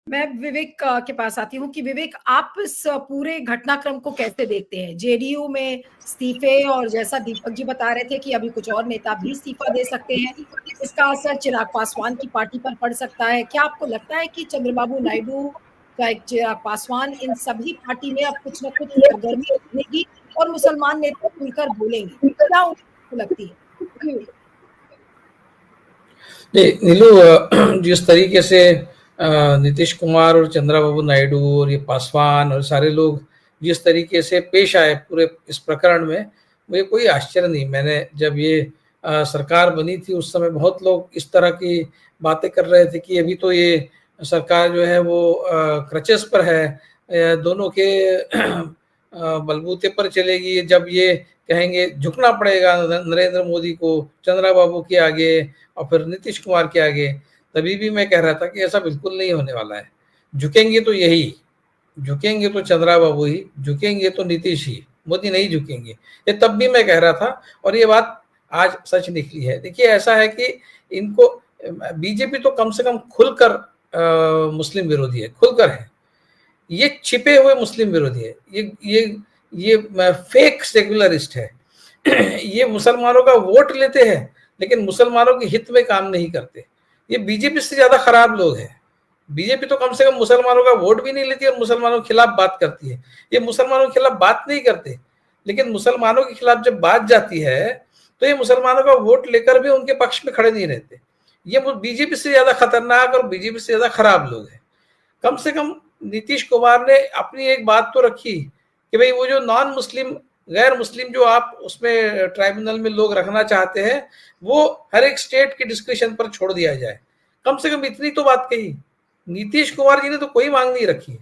मैं विवेक के पास आती हूँ कि विवेक, आप इस पूरे घटनाक्रम को कैसे देखते हैं? जेडीयू में इस्तीफे, और जैसा दीपक जी बता रहे थे कि अभी कुछ और नेता भी इस्तीफा दे सकते हैं, इसका असर चिराग पासवान की पार्टी पर पड़ सकता है। क्या आपको लगता है कि चंद्रबाबू नायडू, चिराग पासवान, इन सभी पार्टी में अब कुछ न कुछ सरगर्मी बनेगी और मुसलमान नेता खुलकर बोलेंगे? क्या आपको लगती है? नहीं नीलू, जिस तरीके से नीतीश कुमार और चंद्रबाबू नायडू और ये पासवान और सारे लोग जिस तरीके से पेश आए पूरे इस प्रकरण में, मुझे कोई आश्चर्य नहीं। मैंने जब ये सरकार बनी थी उस समय बहुत लोग इस तरह की बातें कर रहे थे कि अभी तो ये सरकार जो है वो क्रचेस पर है, दोनों के बलबूते पर चलेगी। जब ये कहेंगे झुकना पड़ेगा नरेंद्र मोदी को चंद्रबाबू के आगे और फिर नीतीश कुमार के आगे, तभी भी मैं कह रहा था कि ऐसा बिल्कुल नहीं होने वाला है। झुकेंगे तो यही, झुकेंगे तो चंद्रबाबू ही, झुकेंगे तो नीतीश ही, मोदी नहीं झुकेंगे। ये तब भी मैं कह रहा था और ये बात आज सच निकली है। देखिए ऐसा है कि इनको बीजेपी तो कम से कम खुलकर मुस्लिम विरोधी है, खुलकर है। ये छिपे हुए मुस्लिम विरोधी है, ये फेक सेकुलरिस्ट है। ये मुसलमानों का वोट लेते हैं लेकिन मुसलमानों के हित में काम नहीं करते। ये बीजेपी से ज्यादा खराब लोग हैं। बीजेपी तो कम से कम मुसलमानों का वोट भी नहीं लेती और मुसलमानों के खिलाफ बात करती है। ये मुसलमानों के खिलाफ बात नहीं करते, लेकिन मुसलमानों के खिलाफ जब बात जाती है तो ये मुसलमानों का वोट लेकर भी उनके पक्ष में खड़े नहीं रहते। ये बीजेपी से ज्यादा खतरनाक और बीजेपी से ज्यादा खराब लोग हैं। कम से कम नीतीश कुमार ने अपनी एक बात तो रखी कि भाई वो जो नॉन मुस्लिम, गैर मुस्लिम जो आप उसमें ट्राइब्यूनल में लोग रखना चाहते हैं, वो हर एक स्टेट के डिस्क्रिप्शन पर छोड़ दिया जाए। कम से कम इतनी तो बात कही। नीतीश कुमार जी ने तो कोई मांग नहीं रखी।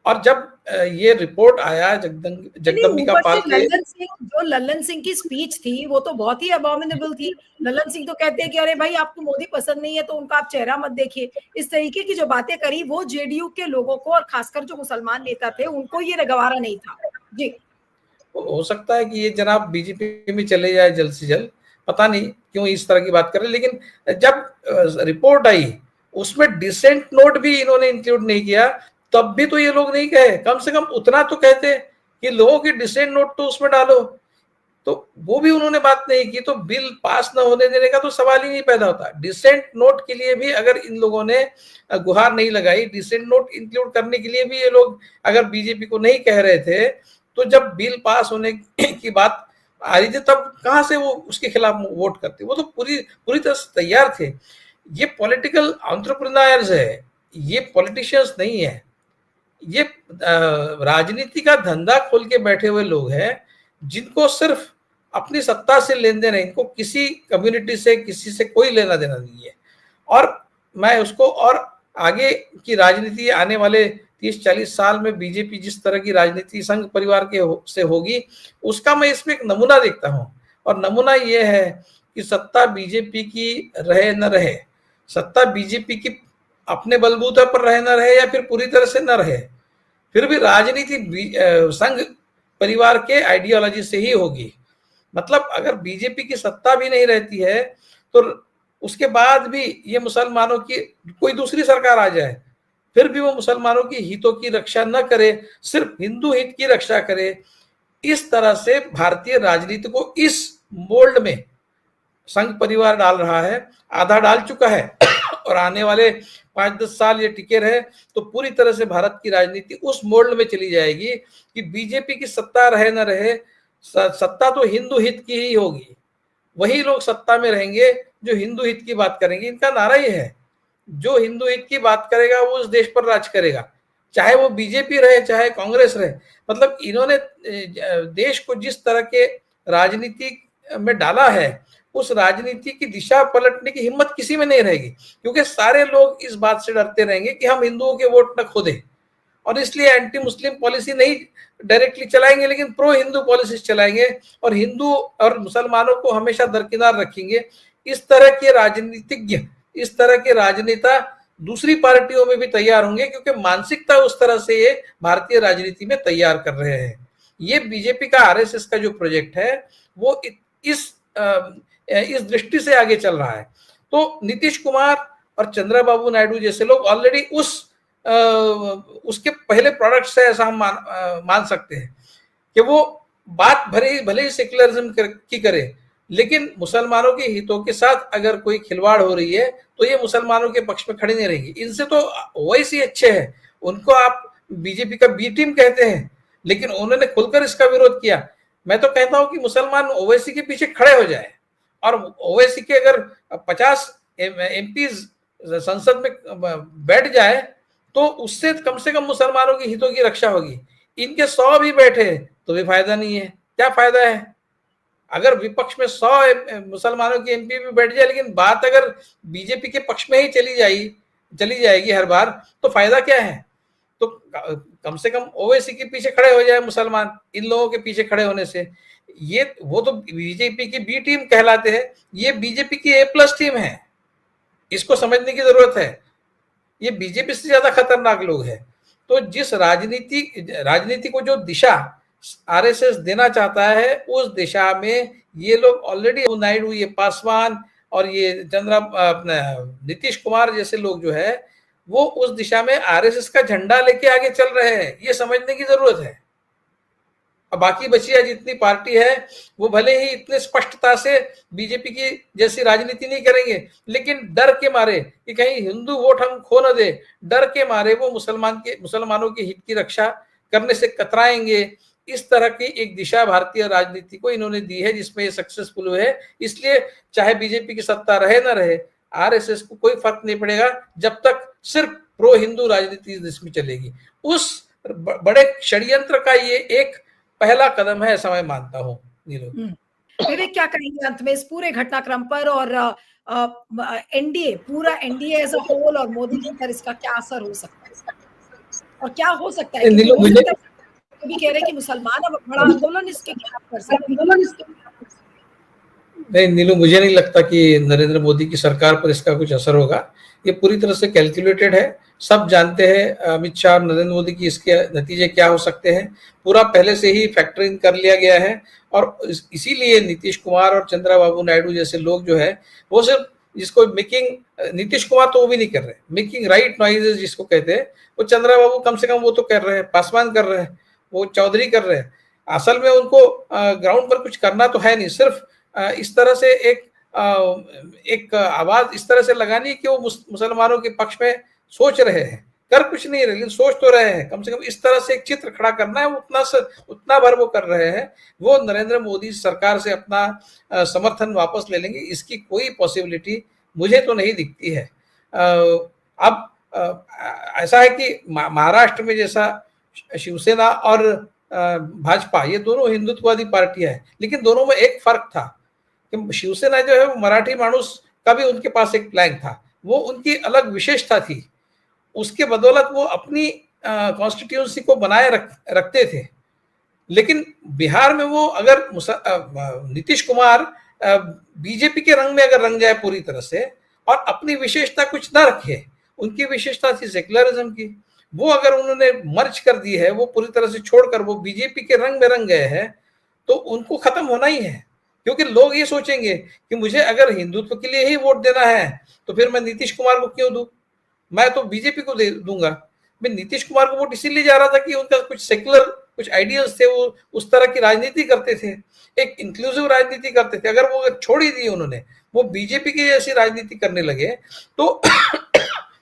और जब ये रिपोर्ट आया जगदम्बिका ऊपर से पाल के, लल्लन सिंह की स्पीच थी वो तो बहुत ही अबॉमिनेबल थी। लल्लन सिंह तो कहते हैं कि अरे भाई आपको मोदी पसंद नहीं है तो उनका आप चेहरा मत देखिए। इस तरीके की जो बातें करी वो जेडीयू के लोगों को, और खासकर जो मुसलमान नेता थे, उनको ये गवारा नहीं था। जी, हो सकता है कि ये जनाब बीजेपी में चले जाए जल्द से जल्द, पता नहीं क्यों इस तरह की बात कर रहे। लेकिन जब रिपोर्ट आई उसमें डिसेंट नोट भी इन्होंने इंक्लूड नहीं किया, तब भी तो ये लोग नहीं कहे। कम से कम उतना तो कहते कि लोगों की डिसेंट नोट तो उसमें डालो, तो वो भी उन्होंने बात नहीं की। तो बिल पास न होने देने का तो सवाल ही नहीं पैदा होता। डिसेंट नोट के लिए भी अगर इन लोगों ने गुहार नहीं लगाई, डिसेंट नोट इंक्लूड करने के लिए भी ये लोग अगर बीजेपी को नहीं कह रहे थे, तो जब बिल पास होने की बात आ रही थी तब कहां से वो उसके खिलाफ वोट करते? वो तो पूरी पूरी तरह से तैयार थे। ये पॉलिटिकल एंटरप्रेन्योर्स है, ये पॉलिटिशियंस नहीं है। ये राजनीति का धंधा खोल के बैठे हुए लोग हैं जिनको सिर्फ अपनी सत्ता से लेन देन है। इनको किसी कम्युनिटी से, किसी से कोई लेना देना नहीं है। और मैं उसको और आगे की राजनीति आने वाले 30-40 साल में बीजेपी जिस तरह की राजनीति संघ परिवार के से होगी, उसका मैं इसमें एक नमूना देखता हूं। और नमूना ये है कि सत्ता बीजेपी की रहे न रहे, सत्ता बीजेपी की अपने बलबूते पर रहे न रहे या फिर पूरी तरह से न रहे, फिर भी राजनीति संघ परिवार के आइडियोलॉजी से ही होगी। मतलब अगर बीजेपी की सत्ता भी नहीं रहती है तो उसके बाद भी ये मुसलमानों की कोई दूसरी सरकार आ जाए, फिर भी वो मुसलमानों की हितों की रक्षा न करे, सिर्फ हिंदू हित की रक्षा करे। इस तरह से भारतीय राजनीति को इस मोल्ड में संघ परिवार डाल रहा है, आधा डाल चुका है। और आने वाले 5-10 साल ये टिके रहे तो पूरी तरह से भारत की राजनीति उस मोल्ड में चली जाएगी कि बीजेपी की सत्ता रहे न रहे, सत्ता तो हिंदू हित की ही होगी। वही लोग सत्ता में रहेंगे जो हिंदू हित की बात करेंगे। इनका नारा ही है, जो हिंदू हित की बात करेगा वो उस देश पर राज करेगा, चाहे वो बीजेपी रहे चाहे कांग्रेस रहे। मतलब इन्होंने देश को जिस तरह के राजनीति में डाला है, उस राजनीति की दिशा पलटने की हिम्मत किसी में नहीं रहेगी, क्योंकि सारे लोग इस बात से डरते रहेंगे कि हम हिंदुओं के वोट न खो दें। और इसलिए एंटी मुस्लिम पॉलिसी नहीं डायरेक्टली चलाएंगे, लेकिन प्रो हिंदू पॉलिसी चलाएंगे और हिंदू और मुसलमानों को हमेशा दरकिनार रखेंगे। इस तरह के राजनीतिज्ञ, इस तरह के राजनेता दूसरी पार्टियों में भी तैयार होंगे, क्योंकि मानसिकता उस तरह से ये भारतीय राजनीति में तैयार कर रहे हैं। ये बीजेपी का आरएसएस का जो प्रोजेक्ट है वो इस दृष्टि से आगे चल रहा है। तो नीतीश कुमार और चंद्रबाबू नायडू जैसे लोग ऑलरेडी उसके पहले प्रोडक्ट्स है, ऐसा हम मान सकते हैं कि वो बात भले ही सेक्युलरिज्म की करे, लेकिन मुसलमानों के हितों के साथ अगर कोई खिलवाड़ हो रही है तो ये मुसलमानों के पक्ष में खड़ी नहीं रहेगी। इनसे तो ओवैसी अच्छे हैं, उनको आप बीजेपी का बी टीम कहते हैं, लेकिन उन्होंने खुलकर इसका विरोध किया। मैं तो कहता हूं कि मुसलमान ओवैसी के पीछे खड़े हो जाए, और ओवैसी के अगर 50 एमपीज संसद में बैठ जाए तो उससे कम से कम मुसलमानों के हितों की रक्षा होगी। इनके 100 भी बैठे तो भी फायदा नहीं है। क्या फायदा है अगर विपक्ष में 100 मुसलमानों की एमपी भी बैठ जाए, लेकिन बात अगर बीजेपी के पक्ष में ही चली जाएगी हर बार, तो फायदा क्या है? तो कम से कम ओवैसी के पीछे खड़े हो जाए मुसलमान, इन लोगों के पीछे खड़े होने से। वो तो बीजेपी की बी टीम कहलाते हैं, ये बीजेपी की A+ टीम है, इसको समझने की जरूरत है। ये बीजेपी से ज्यादा खतरनाक लोग हैं। तो जिस राजनीति को जो दिशा आरएसएस देना चाहता है, उस दिशा में ये लोग ऑलरेडी, नायडू, ये पासवान और ये नीतीश कुमार जैसे लोग जो है वो उस दिशा में आरएसएस का झंडा लेके आगे चल रहे हैं, ये समझने की जरूरत है। अब बाकी बची जितनी पार्टी है वो भले ही इतने स्पष्टता से बीजेपी की जैसी राजनीति नहीं करेंगे, लेकिन डर के मारे कि कहीं हिंदू वोट हम खो न दे, डर के मारे वो मुसलमानों के हित की रक्षा करने से कतराएंगे। इस तरह की एक दिशा भारतीय राजनीति को इन्होंने दी है, जिसमें ये सक्सेसफुल हुए हैं। इसलिए चाहे बीजेपी की सत्ता रहे ना रहे, आरएसएस को कोई फर्क नहीं पड़ेगा जब तक सिर्फ प्रो हिंदू राजनीति देश में चलेगी। उस बड़े षड्यंत्र का ये एक पहला कदम है, ऐसा मैं मानता हूँ। नीलू, विवेक क्या कहेंगे अंत में इस पूरे घटनाक्रम पर, और एनडीए, पूरा एनडीए एज अ होल और मोदी जी पर इसका क्या असर हो सकता है और क्या हो सकता है? तो भी कह रहे हैं कि मुसलमान अब बड़ा आंदोलन इसके खिलाफ कर सकते हैं। नहीं नीलू, मुझे नहीं लगता कि नरेंद्र मोदी की सरकार पर इसका कुछ असर होगा। ये पूरी तरह से कैलकुलेटेड है। सब जानते हैं अमित शाह और नरेंद्र मोदी की इसके नतीजे क्या हो सकते हैं, पूरा पहले से ही फैक्टरिंग कर लिया गया है। और इसीलिए नीतीश कुमार और चंद्रबाबू नायडू जैसे लोग जो है वो सिर्फ जिसको नीतीश कुमार तो वो भी नहीं कर रहे, मेकिंग राइट नॉइजेस जिसको कहते हैं, वो चंद्रबाबू कम से कम वो तो कर रहे हैं, पासवान कर रहे हैं, वो चौधरी कर रहे हैं। असल में उनको ग्राउंड पर कुछ करना तो है नहीं, सिर्फ इस तरह से एक आवाज इस तरह से लगानी कि वो मुसलमानों के पक्ष में सोच रहे हैं, कर कुछ नहीं रहे लेकिन सोच तो रहे हैं। कम से कम इस तरह से एक चित्र खड़ा करना है, उतना भर वो कर रहे हैं। वो नरेंद्र मोदी सरकार से अपना समर्थन वापस ले लेंगे, इसकी कोई पॉसिबिलिटी मुझे तो नहीं दिखती है। अब ऐसा है कि महाराष्ट्र में जैसा शिवसेना और भाजपा, ये दोनों हिंदुत्ववादी पार्टियां हैं, लेकिन दोनों में एक फर्क था कि शिवसेना जो है वो मराठी मानुस का भी उनके पास एक प्लान था, वो उनकी अलग विशेषता थी। उसके बदौलत वो अपनी कॉन्स्टिट्यूंसी को बनाए रखते थे। लेकिन बिहार में वो अगर नीतीश कुमार बीजेपी के रंग में अगर रंग जाए पूरी तरह से और अपनी विशेषता कुछ ना रखे, उनकी विशेषता थी सेक्युलरिज्म की, वो अगर उन्होंने मर्ज कर दी है, वो पूरी तरह से छोड़कर वो बीजेपी के रंग में रंग गए हैं, तो उनको खत्म होना ही है। क्योंकि लोग ये सोचेंगे कि मुझे अगर हिंदुत्व के लिए ही वोट देना है तो फिर मैं नीतीश कुमार को क्यों दूं, मैं तो बीजेपी को दे दूंगा। मैं नीतीश कुमार को वोट इसीलिए जा रहा था कि उनका कुछ सेक्युलर कुछ आइडियल्स थे, वो उस तरह की राजनीति करते थे, एक इंक्लूसिव राजनीति करते थे। अगर वो छोड़ ही दी उन्होंने, वो बीजेपी की जैसी राजनीति करने लगे तो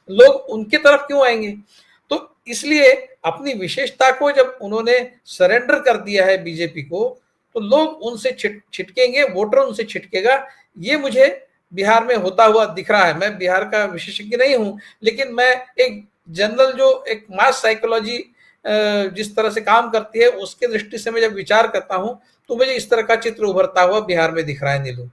लोग उनके तरफ क्यों आएंगे? तो इसलिए अपनी विशेषता को जब उन्होंने सरेंडर कर दिया है बीजेपी को, तो लोग उनसे छिटकेंगे, वोटर उनसे छिटकेगा। ये मुझे बिहार में होता हुआ दिख रहा है। मैं बिहार का विशेषज्ञ नहीं हूं, लेकिन मैं एक जनरल जो एक मास साइकोलॉजी जिस तरह से काम करती है उसके दृष्टि से मैं जब विचार करता हूं तो मुझे इस तरह का चित्र उभरता हुआ बिहार में दिख रहा है। नीलू,